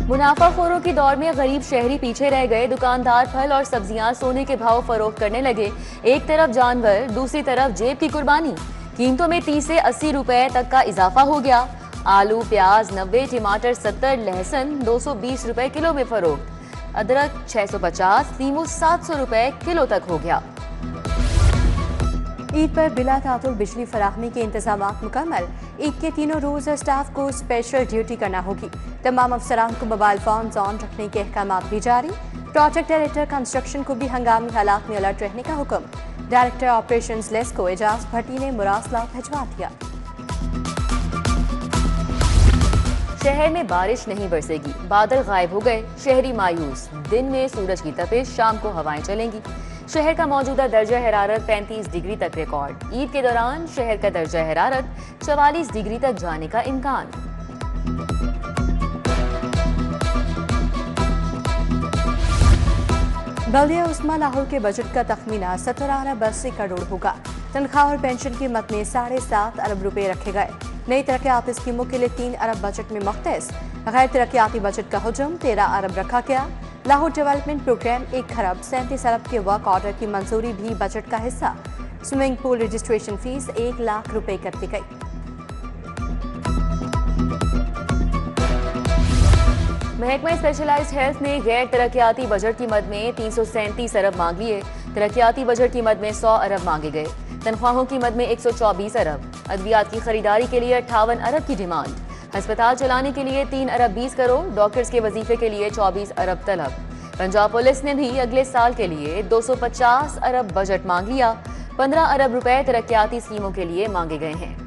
मुनाफाखोरों की दौड़ में गरीब शहरी पीछे रह गए। दुकानदार फल और सब्जियां सोने के भाव फरोख्त करने लगे। एक तरफ जानवर, दूसरी तरफ जेब की कुर्बानी। कीमतों में 30 से 80 रुपए तक का इजाफा हो गया। आलू प्याज 90, टमाटर 70, लहसुन 220 रुपए किलो में फरोख्त। अदरक 650, नींबू 700 रुपए किलो तक हो गया। ईद पर बिला तातुल बिजली फराहमी के इंतजाम मुकम्मल। ईद के तीनों रोज स्टाफ को स्पेशल ड्यूटी करना होगी। तमाम अफसरान को मोबाइल फोन ऑन रखने के अहकाम भी जारी। प्रोजेक्ट डायरेक्टर कंस्ट्रक्शन को भी हंगामी हालात में अलर्ट रहने का हुक्म। डायरेक्टर ऑपरेशंस लेस को एजाज भट्टी ने मुरासला भिजवा दिया। शहर में बारिश नहीं बरसेगी, बादल गायब हो गए। शहरी मायूस। दिन में सूरज की तपिश, शाम को हवाएं चलेंगी। शहर का मौजूदा दर्जा हरारत 35 डिग्री तक रिकॉर्ड। ईद के दौरान शहर का दर्जा हरारत 44 डिग्री तक जाने का इम्कान। बल्दिया उस्मा लाहौर के बजट का तखमीना 17 अरब 80 करोड़ होगा। तनख्वाह और पेंशन की मद में 7.5 अरब रुपए रखे गए। नई तरक्याती स्कीमों के लिए 3 अरब बजट में मुख्तस। गैर तरक्याती बजट का हुजम 13 अरब रखा गया। लाहौर डेवलपमेंट प्रोग्राम 1 खरब 37 अरब के वर्क ऑर्डर की मंजूरी भी बजट का हिस्सा। Swimming pool registration fees 1 lakh रुपए कर दी गई। महकमा स्पेशलाइज्ड हेल्थ ने गैर तरक्याती बजट की मद में 337 अरब मांग लिए। तरक्याती बजट की मद में 100 अरब मांगे गए। तनख्वाहों की मद में 124 अरब। अद्वियात की खरीदारी के लिए 58 अरब की डिमांड। अस्पताल चलाने के लिए 3 अरब 20 करोड़। डॉक्टर्स के वजीफे के लिए 24 अरब तलब। पंजाब पुलिस ने भी अगले साल के लिए 250 अरब बजट मांग लिया। 15 अरब रुपए तरक्याती स्कीमों के लिए मांगे गए हैं।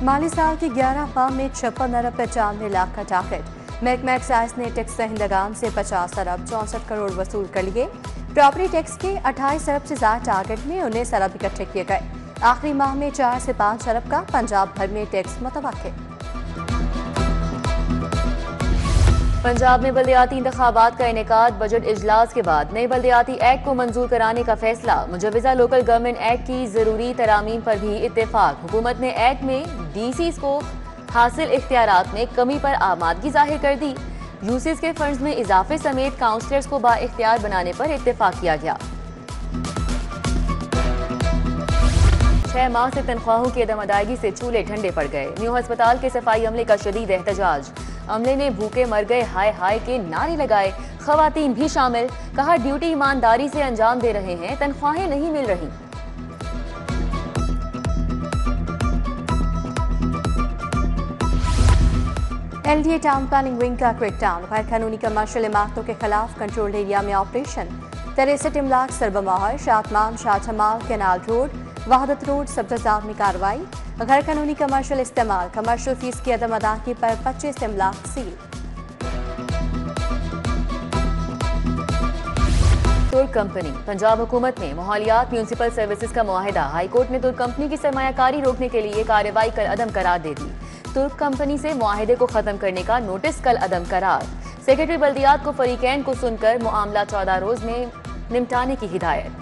माली साल की 11 माह में 56 अरब 95 लाख का टारगेट। महकमा एक्साइज ने टैक्स दहिंदगान से 50 अरब 64 करोड़ वसूल कर लिए। प्रॉपर्टी टैक्स के 28 अरब से ज्यादा टारगेट में 19 अरब इकट्ठे किए गए। आखिरी माह में 4 से 5 अरब का पंजाब भर में टैक्स मुतवक्किल। पंजाब में बल्दियाती इंतखाबात का इनेकाद। बजट इजलास के बाद नए बल्दियाती एक्ट को मंजूर कराने का फैसला। मुजवजा लोकल गवर्नमेंट एक्ट की जरूरी तरामीम पर भी इत्तेफाक। हुकूमत ने एक्ट में डीसीज को हासिल इख्तियारात में कमी पर आमादगी जाहिर कर दी। यूसीज के फंड्स में इजाफे समेत काउंसलर्स को बाइख्तियार बनाने पर इत्तेफाक किया गया। 6 माह से तनख्वाहों की अदम अदायगी से चूल्हे ठंडे पड़ गए। न्यू अस्पताल के सफाई अमले का शदीद एहतजाज। अमले ने भूखे मर गए हाय हाय के नारे लगाए। खवातीन भी शामिल। कहा ड्यूटी ईमानदारी से अंजाम दे रहे हैं, तनख्वाहें नहीं मिल रही। एलडीए टाउन प्लानिंग विंग का क्रैकडाउन। गैर कानूनी कमर्शियल इमारतों के खिलाफ कंट्रोल एरिया में ऑपरेशन। 63 इमलाक सरबमाहर, Shadman, Shahjamal, canal road, Wahdat road, सब्जाजाब में कार्रवाई। गैर कानूनी कमर्शियल इस्तेमाल, कमर्शियल फीस की अदम अदायगी पर 25 इमलाक सील। तुर्क कंपनी। पंजाब हुकूमत में माहौलियात म्यूनसिपल सर्विसेज का मुआहिदा। हाईकोर्ट ने तुर्क कंपनी की सरमायाकारी रोकने के लिए कार्रवाई कल अदम करार दे दी। तुर्क कंपनी से मुआहिदे को खत्म करने का नोटिस कल अदम करार। सेक्रेटरी बल्दियात को फरीकैन को सुनकर मामला 14 रोज में निपटाने की हिदायत।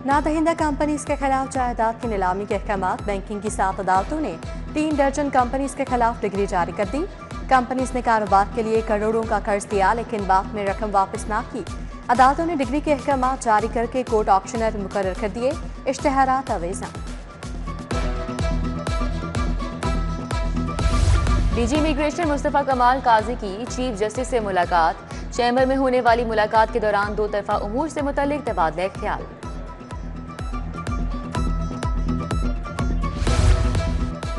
नादहिंदा कंपनीज के खिलाफ जायदाद की नीलामी के अहकामात। बैंकिंग की 7 अदालतों ने 3 दर्जन कंपनीज के खिलाफ डिग्री जारी कर दी। कंपनीज ने कारोबार के लिए करोड़ों का कर्ज दिया, लेकिन बाद में रकम वापस ना की। अदालतों ने डिग्री के अहकामात जारी करके कोर्ट ऑक्शनर मुकर्रर कर दिए। इश्तेहारात अवेजा। डीजी इमिग्रेशन मुस्तफा कमाल काजी की चीफ जस्टिस से मुलाकात। चैम्बर में होने वाली मुलाकात के दौरान दो तरफा उमूर से मुतल्लिक तबादला ख्याल।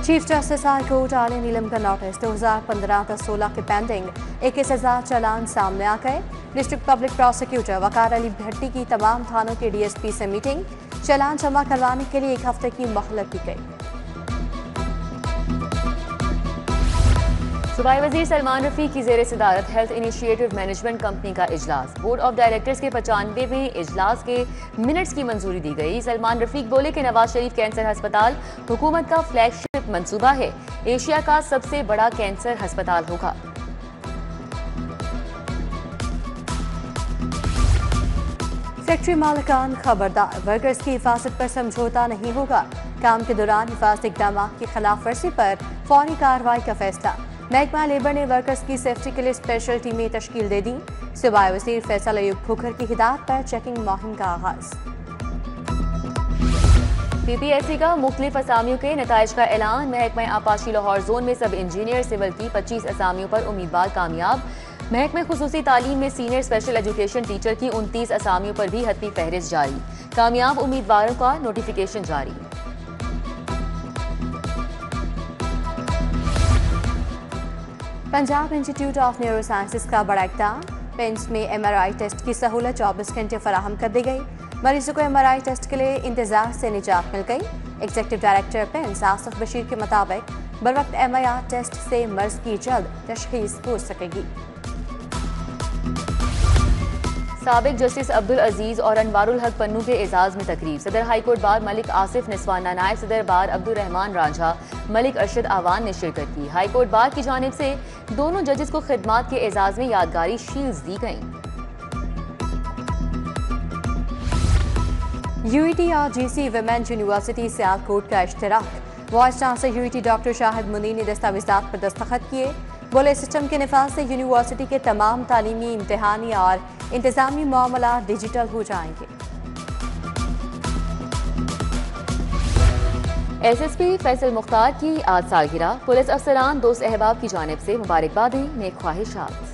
चीफ जस्टिस हाई कोर्ट आले नीलम का नोटिस। 2015-16 के पेंडिंग 21,000 चालान सामने आ गए। डिस्ट्रिक्ट पब्लिक प्रोसिक्यूटर वकार अली भट्टी की तमाम थानों के डीएसपी से मीटिंग। चालान जमा करवाने के लिए 1 हफ्ते की मोहलत दी गई। सूबाई वजीर सलमान रफीक की जेर सदारत हेल्थ इनिशिएटिव मैनेजमेंट कंपनी का इजलास। बोर्ड ऑफ डायरेक्टर्स के 95वें इजलास के मिनट्स की मंजूरी दी गई। सलमान रफीक बोले कि नवाज शरीफ कैंसर अस्पताल हुकूमत का फ्लैगशिप मंसूबा है। एशिया का सबसे बड़ा कैंसर अस्पताल होगा। फैक्ट्री मालिकान खबरदार, वर्कर्स की हिफाजत पर समझौता नहीं होगा। काम के दौरान हिफाजती इक़दाम की खिलाफ वर्जी पर फौरी कार्रवाई का फैसला। महकमा लेबर ने वर्कर्स की सेफ्टी के लिए स्पेशल टीमें तश्कील दे दी। सूबाई वज़ीर फैसल अयूब खोखर की हिदायत पर चेकिंग मुहिम का आगाज। PPSC का मुख्तलिफ असामियों के नताइज का ऐलान। महकमा आपाशी लाहौर जोन में सब इंजीनियर सिविल की 25 असामियों पर उम्मीदवार कामयाब। महकमे खुसूसी तालीम में सीनियर स्पेशल एजुकेशन टीचर की 29 असामियों पर भी हतमी फहरिस्त जारी। कामयाब उम्मीदवारों का नोटिफिकेशन जारी। Punjab institute of neuro sciences का बड़ा इक़दाम। पेंस में MRI टेस्ट की सहूलत 24 घंटे फराहम कर दी गई। मरीजों को MRI टेस्ट के लिए इंतजार से निजात मिल गई। एग्जीक्यूटिव डायरेक्टर पेंस आसिफ बशीर के मुताबिक बरवक्त MRI टेस्ट से मर्ज की जल्द तशखीस हो सकेगी। साबिक जस्टिस अब्दुल अजीज और अनवारुल हक पन्नू के एजाज में तकरीब। सदर हाईकोर्ट बार मलिक आसिफ निस्वाना, नायब सदर बार अब्दुल रहमान रांझा, मलिक अरशद आवान ने शिरकत की। हाईकोर्ट बार की जानिब से दोनों जजेस को खिदमात के एजाज में यादगारी शील्ड्स दी गईं। UET और GC विमेंस यूनिवर्सिटी सियालकोट का इश्तराक। Vice chancellor UET doctor Shahid Munir ने दस्तावेजात पर दस्तखत किए। बोले सिस्टम के निफाज से यूनिवर्सिटी के तमाम तालीमी, इम्तिहानी और इंतजामी मामला डिजिटल हो जाएंगे। SSP फैसल मुख्तार की आज सालगिरह। पुलिस अफसरान दोस्त अहबाब की जानिब से मुबारकबादें, नेक ख्वाहिशात।